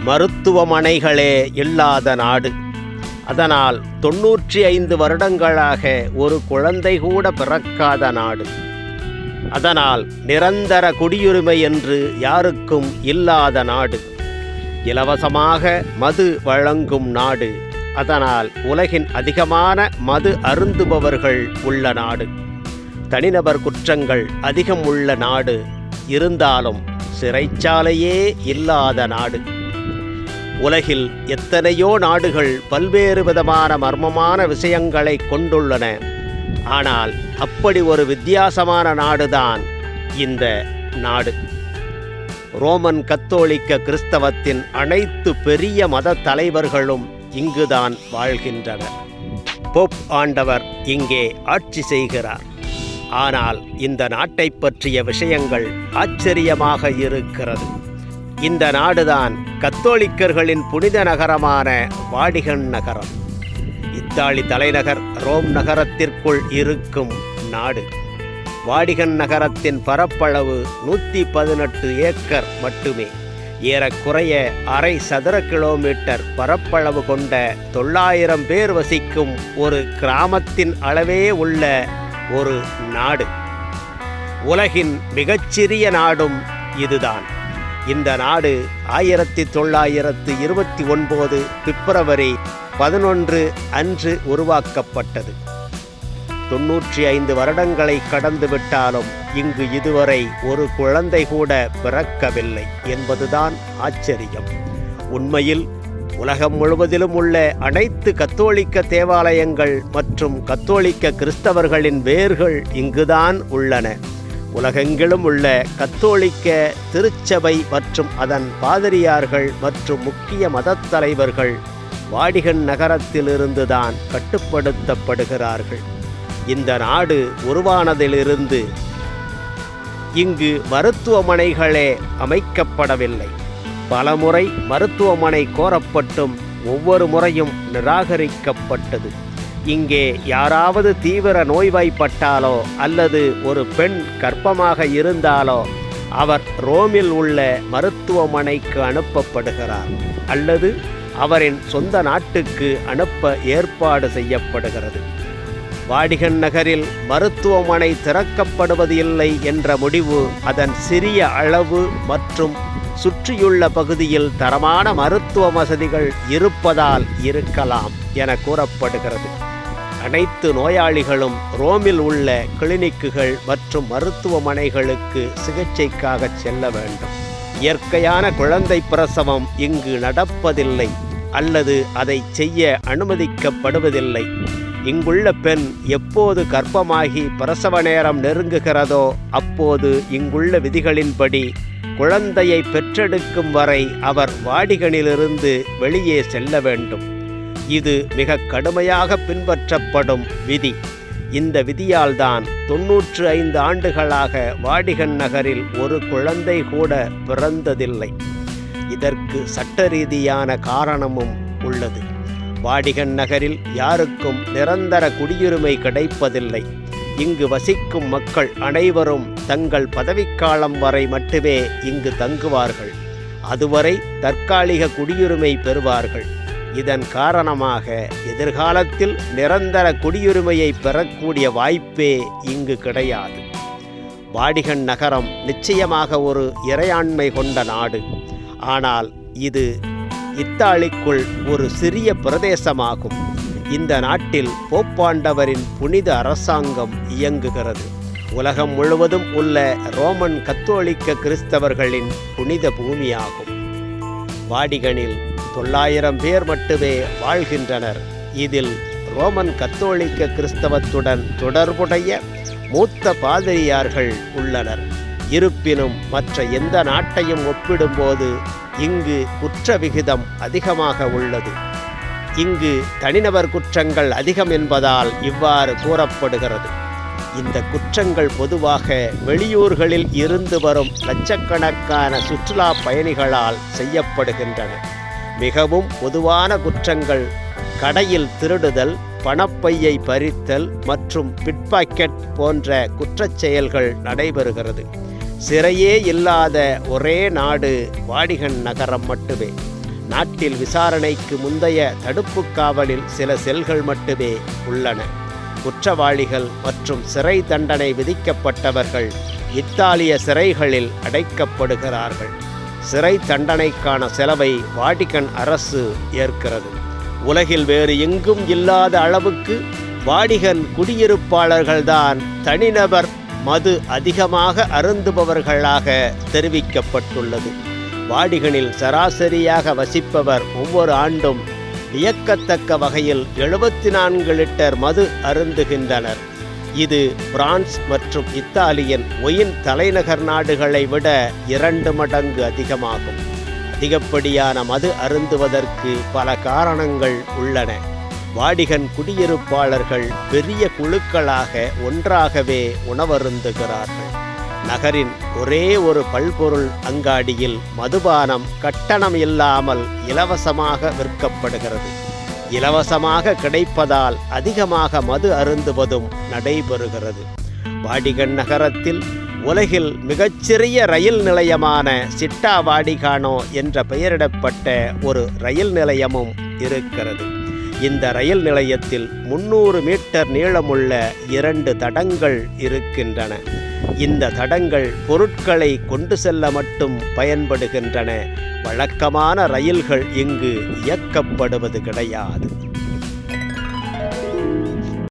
மருத்துவமனைகளே இல்லாத நாடு. அதனால் 95 வருடங்களாக ஒரு குழந்தை கூட பிறக்காத நாடு. அதனால் நிரந்தர குடியுரிமை என்று யாருக்கும் இல்லாத நாடு. இலவசமாக மது வழங்கும் நாடு. அதனால் உலகின் அதிகமான மது அருந்துபவர்கள் உள்ள நாடு. தனிநபர் குற்றங்கள் அதிகம் உள்ள நாடு. இருந்தாலும் சிறைச்சாலையே இல்லாத நாடு. உலகில் எத்தனையோ நாடுகள் பல்வேறு விதமான மர்மமான விஷயங்களை கொண்டுள்ளன. ஆனால் அப்படி ஒரு வித்தியாசமான நாடுதான் இந்த நாடு. ரோமன் கத்தோலிக்க கிறிஸ்தவத்தின் அனைத்து பெரிய மத தலைவர்களும் இங்குதான் வாழ்கின்றனர். போப் ஆண்டவர் இங்கே ஆட்சி செய்கிறார். ஆனால் இந்த நாட்டை பற்றிய விஷயங்கள் ஆச்சரியமாக இருக்கிறது. இந்த நாடுதான் கத்தோலிக்கர்களின் புனித நகரமான வாடிகன் நகரம். இத்தாலி தலைநகர் ரோம் நகரத்திற்குள் இருக்கும் நாடு. வாடிகன் நகரத்தின் பரப்பளவு 118 ஏக்கர் மட்டுமே. ஏறக்குறைய அரை சதுர கிலோமீட்டர் பரப்பளவு கொண்ட 900 பேர் வசிக்கும் ஒரு கிராமத்தின் அளவே உள்ள ஒரு நாடு. உலகின் மிகச்சிறிய நாடும் இதுதான். இந்த நாடு 1929 பிப்ரவரி 11 அன்று உருவாக்கப்பட்டது. 95 வருடங்களை கடந்துவிட்டாலும் இங்கு இதுவரை ஒரு குழந்தை கூட பிறக்கவில்லை என்பதுதான் ஆச்சரியம். உண்மையில் உலகம் முழுவதிலும் உள்ள அனைத்து கத்தோலிக்க தேவாலயங்கள் மற்றும் கத்தோலிக்க கிறிஸ்தவர்களின் வேர்கள் இங்குதான் உள்ளன. உலகெங்கிலும் உள்ள கத்தோலிக்க திருச்சபை மற்றும் அதன் பாதிரியார்கள் மற்றும் முக்கிய மதத் தலைவர்கள் வாடிகன் நகரத்திலிருந்துதான் கட்டுப்படுத்தப்படுகிறார்கள். இந்த நாடு உருவானதிலிருந்து இங்கு மருத்துவமனைகளே அமைக்கப்படவில்லை. பலமுறை மருத்துவமனை கோரப்பட்டும் ஒவ்வொரு முறையும் நிராகரிக்கப்பட்டது. இங்கே யாராவது தீவிர நோய்வாய்ப்பட்டாலோ அல்லது ஒரு பெண் கர்ப்பமாக இருந்தாலோ அவர் ரோமில் உள்ள மருத்துவமனைக்கு அனுப்பப்படுகிறார் அல்லது அவரின் சொந்த நாட்டுக்கு அனுப்ப ஏற்பாடு செய்யப்படுகிறது. வாடிகன் நகரில் மருத்துவமனை திறக்கப்படுவது இல்லை என்ற முடிவு அதன் சிறிய அளவு மற்றும் சுற்றியுள்ள பகுதியில் தரமான மருத்துவ வசதிகள் இருப்பதால் இருக்கலாம் என கூறப்படுகிறது. அனைத்து நோயாளிகளும் ரோமில் உள்ள கிளினிக்குகள் மற்றும் மருத்துவமனைகளுக்கு சிகிச்சைக்காக செல்ல வேண்டும். இயற்கையான குழந்தை பிரசவம் இங்கு நடப்பதில்லை அல்லது அதை செய்ய அனுமதிக்கப்படுவதில்லை. இங்குள்ள பெண் எப்போது கர்ப்பமாகி பிரசவ நேரம் நெருங்குகிறதோ அப்போது இங்குள்ள விதிகளின்படி குழந்தையை பெற்றெடுக்கும் வரை அவர் வாடிகனிலிருந்து வெளியே செல்ல வேண்டும். இது மிக கடுமையாக பின்பற்றப்படும் விதி. இந்த விதியால் தான் 95 ஆண்டுகளாக வாடிகன் நகரில் ஒரு குழந்தை கூட பிறந்ததில்லை. இதற்கு சட்ட ரீதியான காரணமும் உள்ளது. வாடிகன் நகரில் யாருக்கும் நிரந்தர குடியுரிமை கிடைப்பதில்லை. இங்கு வசிக்கும் மக்கள் அனைவரும் தங்கள் பதவிக்காலம் வரை மட்டுமே இங்கு தங்குவார்கள். அதுவரை தற்காலிக குடியுரிமை பெறுவார்கள். இதன் காரணமாக எதிர்காலத்தில் நிரந்தர குடியுரிமையை பெறக்கூடிய வாய்ப்பே இங்கு கிடையாது. வாடிகன் நகரம் நிச்சயமாக ஒரு இறையாண்மை கொண்ட நாடு. ஆனால் இது இத்தாலிக்குள் ஒரு சிறிய பிரதேசமாகும். இந்த நாட்டில் போப்பாண்டவரின் புனித அரசாங்கம் இயங்குகிறது. உலகம் முழுவதும் உள்ள ரோமன் கத்தோலிக்க கிறிஸ்தவர்களின் புனித பூமியாகும். வாடிகனில் 900 பேர் மட்டுமே வாழ்கின்றனர். இதில் ரோமன் கத்தோலிக்க கிறிஸ்தவத்துடன் தொடர்புடைய மூத்த பாதிரியார்கள் உள்ளனர். இருப்பினும் மற்ற எந்த நாட்டையும் ஒப்பிடும்போது இங்கு குற்ற விகிதம் அதிகமாக உள்ளது. இங்கு தனிநபர் குற்றங்கள் அதிகம் என்பதால் இவ்வாறு கூறப்படுகிறது. இந்த குற்றங்கள் பொதுவாக வெளியூர்களில் இருந்து வரும் லட்சக்கணக்கான சுற்றுலா பயணிகளால் செய்யப்படுகின்றன. மிகவும் பொதுவான குற்றங்கள் கடையில் திருடுதல், பணப்பையை பறித்தல் மற்றும் பிட்பாக்கெட் போன்ற குற்றச் செயல்கள் நடைபெறுகிறது. சிறையே இல்லாத ஒரே நாடு வாடிகன் நகரம் மட்டுமே. நாட்டில் விசாரணைக்கு முந்தைய தடுப்பு காவலில் சில செல்கள் மட்டுமே உள்ளன. குற்றவாளிகள் மற்றும் சிறை தண்டனை விதிக்கப்பட்டவர்கள் இத்தாலிய சிறைகளில் அடைக்கப்படுகிறார்கள். சிறை தண்டனைக்கான செலவை வாடிகன் அரசு ஏற்கிறது. உலகில் வேறு எங்கும் இல்லாத அளவுக்கு வாடிகன் குடியிருப்பாளர்கள்தான் தனிநபர் மது அதிகமாக அருந்துபவர்களாக தெரிவிக்கப்பட்டுள்ளது. வாடிகனில் சராசரியாக வசிப்பவர் ஒவ்வொரு ஆண்டும் வியக்கத்தக்க வகையில் 74 லிட்டர் மது அருந்துகின்றனர். இது பிரான்ஸ் மற்றும் இத்தாலியின் ஒயின் தலைநகர் நாடுகளை விட 2 மடங்கு அதிகமாகும். அதிகப்படியான மது அருந்துவதற்கு பல காரணங்கள் உள்ளன. வாடிகன் குடியிருப்பாளர்கள் பெரிய குழுக்களாக ஒன்றாகவே உணவருந்துகிறார்கள். நகரின் ஒரே ஒரு பல்பொருள் அங்காடியில் மதுபானம் கட்டணம் இல்லாமல் இலவசமாக விற்கப்படுகிறது. இலவசமாக கிடைப்பதால் அதிகமாக மது அருந்துவதும் நடைபெறுகிறது. வாடிகன் நகரத்தில் உலகில் மிகச்சிறிய ரயில் நிலையமான சிட்டா வாடிகானோ என்ற பெயரிடப்பட்ட ஒரு ரயில் நிலையமும் இருக்கிறது. இந்த ரயில் நிலையத்தில் 300 மீட்டர் நீளமுள்ள 2 தடங்கள் இருக்கின்றன. இந்த தடங்கள் பொருட்களை கொண்டு செல்ல மட்டும் பயன்படுகின்றன. வழக்கமான ரயில்கள் இங்கு இயக்கப்படுவது கிடையாது.